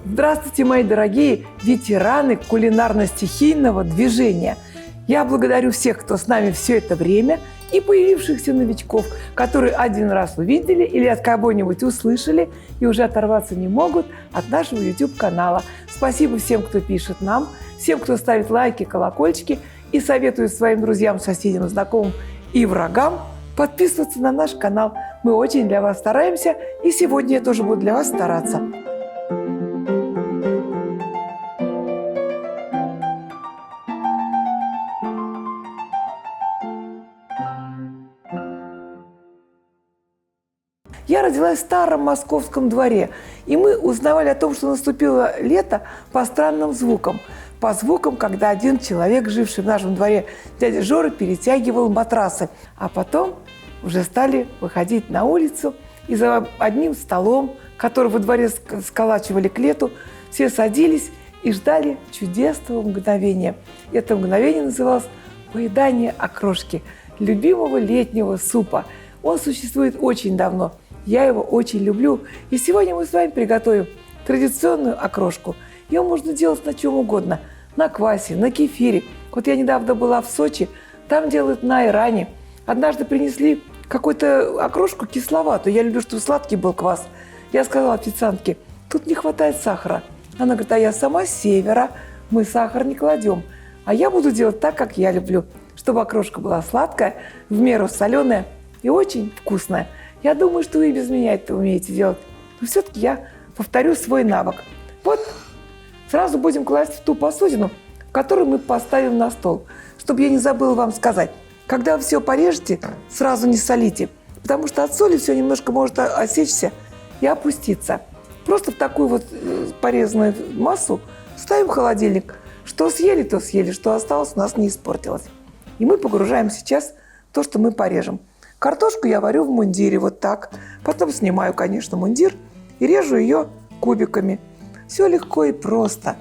Здравствуйте, мои дорогие ветераны кулинарно-стихийного движения! Я благодарю всех, кто с нами все это время, и появившихся новичков, которые один раз увидели или от кого-нибудь услышали и уже оторваться не могут от нашего YouTube-канала. Спасибо всем, кто пишет нам, всем, кто ставит лайки, колокольчики и советует своим друзьям, соседям, знакомым и врагам подписываться на наш канал. Мы очень для вас стараемся, и сегодня я тоже буду для вас стараться. Я родилась в старом московском дворе, и мы узнавали о том, что наступило лето по странным звукам. По звукам, когда один человек, живший в нашем дворе, дядя Жора, перетягивал матрасы. А потом уже стали выходить на улицу, и за одним столом, который во дворе сколачивали к лету, все садились и ждали чудесного мгновения. Это мгновение называлось поедание окрошки, любимого летнего супа. Он существует очень давно. Я его очень люблю. И сегодня мы с вами приготовим традиционную окрошку. Ее можно делать на чем угодно. На квасе, на кефире. Вот я недавно была в Сочи. Там делают на айране. Однажды принесли какую-то окрошку кисловатую. Я люблю, чтобы сладкий был квас. Я сказала официантке, тут не хватает сахара. Она говорит, а я сама с севера. Мы сахар не кладем. А я буду делать так, как я люблю. Чтобы окрошка была сладкая, в меру соленая и очень вкусная. Я думаю, что вы и без меня это умеете делать. Но все-таки я повторю свой навык. Вот сразу будем класть в ту посудину, которую мы поставим на стол. Чтобы я не забыла вам сказать, когда вы все порежете, сразу не солите. Потому что от соли все немножко может осечься и опуститься. Просто в такую вот порезанную массу ставим в холодильник. Что съели, то съели. Что осталось, у нас не испортилось. И мы погружаем сейчас то, что мы порежем. Картошку я варю в мундире вот так. Потом снимаю, конечно, мундир и режу ее кубиками. Все легко и просто.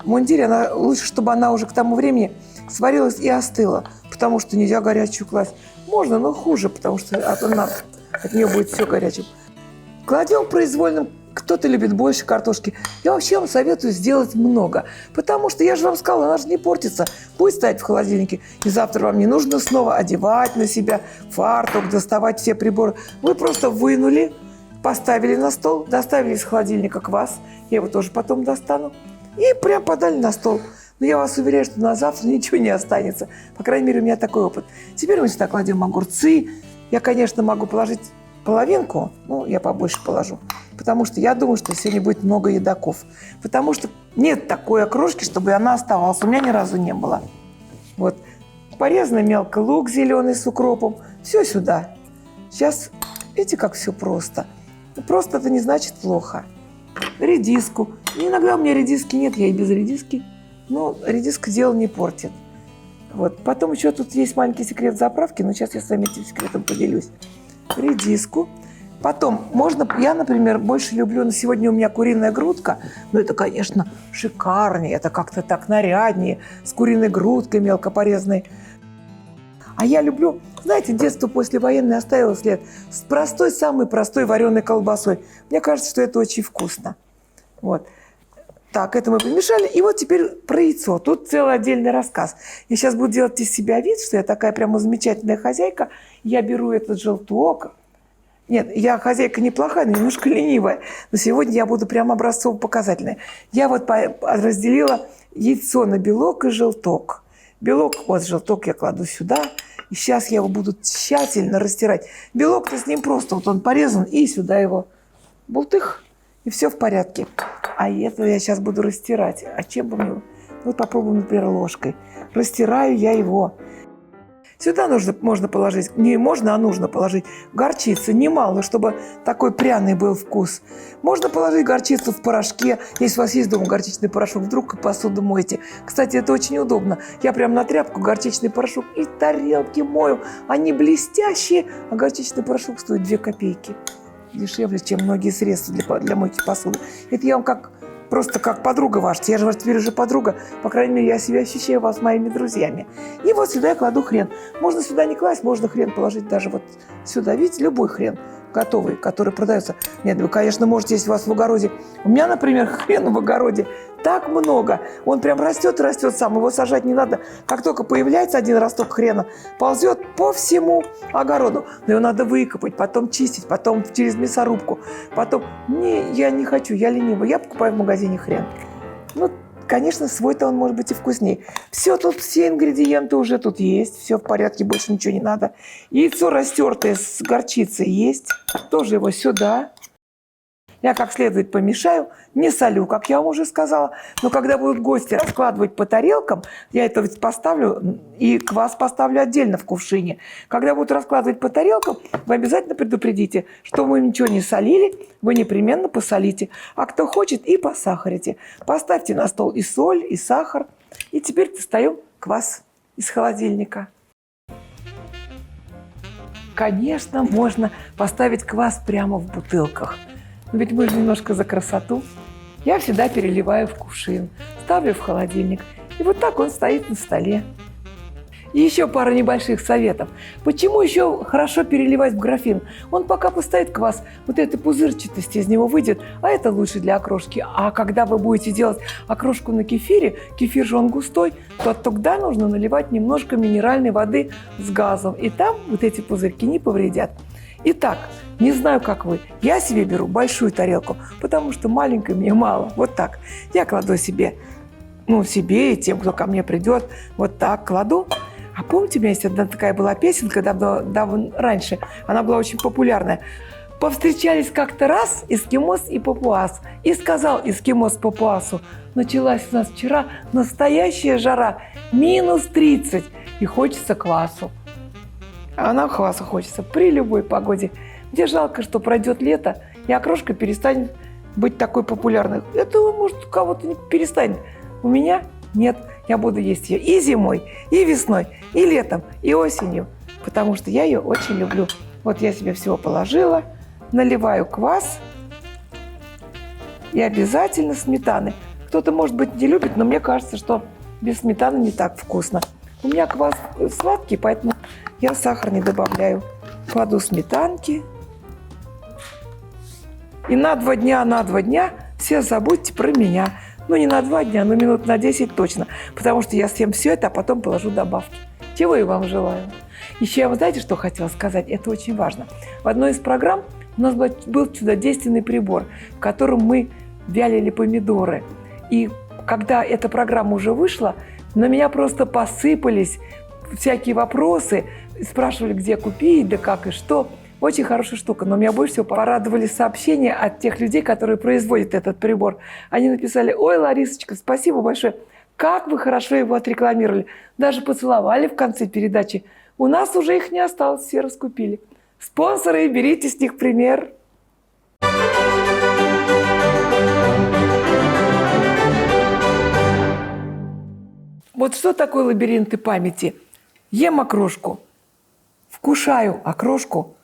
В мундире лучше, чтобы она уже к тому времени сварилась и остыла, потому что нельзя горячую класть. Можно, но хуже, потому что от нее будет все горячим. Кладем произвольным. Кто-то любит больше картошки. Я вообще вам советую сделать много. Потому что, я же вам сказала, она же не портится. Будет стоять в холодильнике. И завтра вам не нужно снова одевать на себя фартук, доставать все приборы. Вы просто вынули, поставили на стол, доставили из холодильника квас. Я его тоже потом достану. И прям подали на стол. Но я вас уверяю, что на завтра ничего не останется. По крайней мере, у меня такой опыт. Теперь мы сюда кладем огурцы. Я, конечно, могу положить половинку, но я побольше положу. Потому что я думаю, что сегодня будет много едоков. Потому что нет такой окрошки, чтобы она оставалась. У меня ни разу не было. Вот. Порезанный мелко лук зеленый с укропом. Все сюда. Сейчас, видите, как все просто. Просто это не значит плохо. Редиску. Иногда у меня редиски нет, я и без редиски. Но редиска дело не портит. Вот. Потом еще тут есть маленький секрет заправки, но сейчас я с вами этим секретом поделюсь. Редиску. Потом можно, я, например, больше люблю, на сегодня у меня куриная грудка, но это, конечно, шикарнее, это как-то так наряднее, с куриной грудкой мелко порезанной. А я люблю, знаете, детство послевоенное оставило след с простой, самой простой вареной колбасой. Мне кажется, что это очень вкусно. Вот. Так, это мы помешали. И вот теперь про яйцо. Тут целый отдельный рассказ. Я сейчас буду делать из себя вид, что я такая прямо замечательная хозяйка. Я беру этот желток. Нет, я хозяйка неплохая, но немножко ленивая. Но сегодня я буду прямо образцово-показательная. Я вот разделила яйцо на белок и желток. Белок, вот желток я кладу сюда. И сейчас я его буду тщательно растирать. Белок-то с ним просто, вот он порезан, и сюда его бултых, и все в порядке. А это я сейчас буду растирать. А чем бы мне? Вот попробуем, например, ложкой. Растираю я его. Сюда можно положить, не можно, а нужно положить горчицы, немало, чтобы такой пряный был вкус. Можно положить горчицу в порошке, если у вас есть дома горчичный порошок, вдруг посуду моете. Кстати, это очень удобно. Я прям на тряпку горчичный порошок и тарелки мою. Они блестящие, а горчичный порошок стоит 2 копейки. Дешевле, чем многие средства для мойки посуды. Это я вам как просто как подруга ваша. Я же ваша теперь уже подруга. По крайней мере, я себя ощущаю вас моими друзьями. И вот сюда я кладу хрен. Можно сюда не класть, можно хрен положить даже вот сюда. Видите, любой хрен готовый, который продается. Нет, вы, конечно, можете, если у вас в огороде. У меня, например, хрен в огороде так много. Он прям растет и растет сам. Его сажать не надо. Как только появляется один росток хрена, ползет по всему огороду. Но его надо выкопать, потом чистить, потом через мясорубку. Потом... я не хочу, я ленивая. Я покупаю в магазине хрен. Ну, конечно, свой-то он может быть и вкуснее. Все тут, все ингредиенты уже тут есть. Все в порядке, больше ничего не надо. Яйцо растертое с горчицей есть. Тоже его сюда. Я как следует помешаю, не солю, как я вам уже сказала. Но когда будут гости раскладывать по тарелкам, я это поставлю, и квас поставлю отдельно в кувшине. Когда будут раскладывать по тарелкам, вы обязательно предупредите, что мы ничего не солили, вы непременно посолите. А кто хочет, и посахарите. Поставьте на стол и соль, и сахар. И теперь достаем квас из холодильника. Конечно, можно поставить квас прямо в бутылках. Ведь мы же немножко за красоту. Я всегда переливаю в кувшин, ставлю в холодильник. И вот так он стоит на столе. И еще пара небольших советов. Почему еще хорошо переливать в графин? Он пока постоит квас, вот эта пузырчатость из него выйдет, а это лучше для окрошки. А когда вы будете делать окрошку на кефире, кефир же он густой, то тогда нужно наливать немножко минеральной воды с газом. И там вот эти пузырьки не повредят. Итак, не знаю, как вы, я себе беру большую тарелку, потому что маленькой мне мало. Вот так. Я кладу себе, себе и тем, кто ко мне придет, вот так кладу. А помните, у меня есть одна такая была песенка давно раньше, она была очень популярная. Повстречались как-то раз эскимос и папуас. И сказал эскимос папуасу: началась у нас вчера настоящая жара, минус 30, и хочется квасу. А нам кваса хочется при любой погоде. Мне жалко, что пройдет лето, и окрошка перестанет быть такой популярной. Это, может, у кого-то не перестанет. У меня нет. Я буду есть ее и зимой, и весной, и летом, и осенью, потому что я ее очень люблю. Вот я себе всего положила, наливаю квас и обязательно сметаны. Кто-то, может быть, не любит, но мне кажется, что без сметаны не так вкусно. У меня квас сладкий, поэтому я сахар не добавляю. Кладу сметанки. И на 2 дня все забудьте про меня. Не на 2 дня, но минут на 10 точно. Потому что я съем все это, а потом положу добавки. Чего я вам желаю. Еще я вам, знаете, что хотела сказать? Это очень важно. В одной из программ у нас был чудодейственный прибор, в котором мы вялили помидоры. И когда эта программа уже вышла, на меня просто посыпались всякие вопросы. Спрашивали, где купить, да как и что. Очень хорошая штука, но меня больше всего порадовали сообщения от тех людей, которые производят этот прибор. Они написали: ой, Ларисочка, спасибо большое, как вы хорошо его отрекламировали. Даже поцеловали в конце передачи. У нас уже их не осталось, все раскупили. Спонсоры, берите с них пример. Вот что такое лабиринты памяти? Ем окрошку, вкушаю окрошку,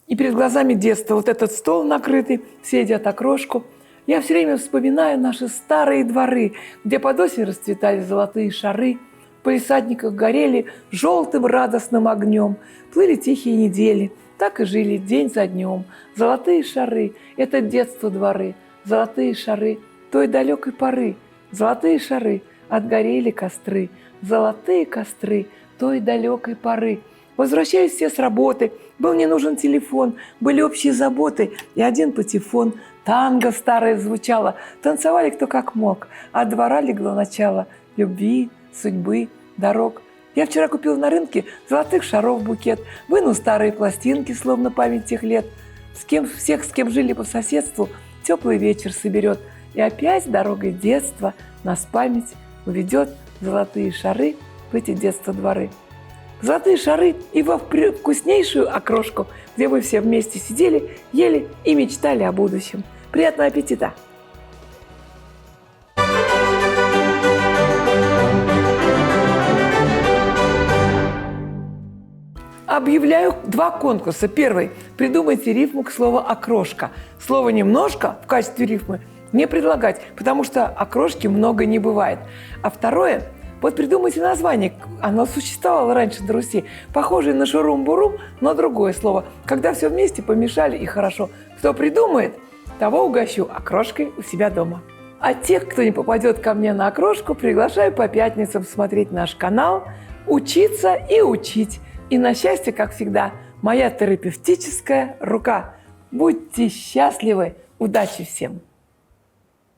и перед глазами детства вот этот стол накрытый, все едят окрошку. Я все время вспоминаю наши старые дворы, где под осень расцветали золотые шары, в палисадниках горели желтым радостным огнем, плыли тихие недели, так и жили день за днем. Золотые шары – это детство дворы, золотые шары той далекой поры, золотые шары – отгорели костры, золотые костры той далекой поры. Возвращались все с работы, был не нужен телефон, были общие заботы и один патефон. Танго старое звучало, танцевали кто как мог, от двора легло начало любви, судьбы, дорог. Я вчера купил на рынке золотых шаров букет, выну старые пластинки, словно память тех лет. Всех, с кем жили по соседству, теплый вечер соберет. И опять дорогой детства нас память уведет золотые шары в эти детства дворы. Золотые шары и во вкуснейшую окрошку, где вы все вместе сидели, ели и мечтали о будущем. Приятного аппетита! Объявляю 2 конкурса. Первый. Придумайте рифму к слову «окрошка». Слово «немножко» в качестве рифмы не предлагать, потому что окрошки много не бывает. А второе. Вот придумайте название. Оно существовало раньше на Руси. Похожее на шурум-бурум, но другое слово. Когда все вместе помешали и хорошо. Кто придумает, того угощу окрошкой у себя дома. А тех, кто не попадет ко мне на окрошку, приглашаю по пятницам смотреть наш канал, учиться и учить. И на счастье, как всегда, моя терапевтическая рука. Будьте счастливы! Удачи всем!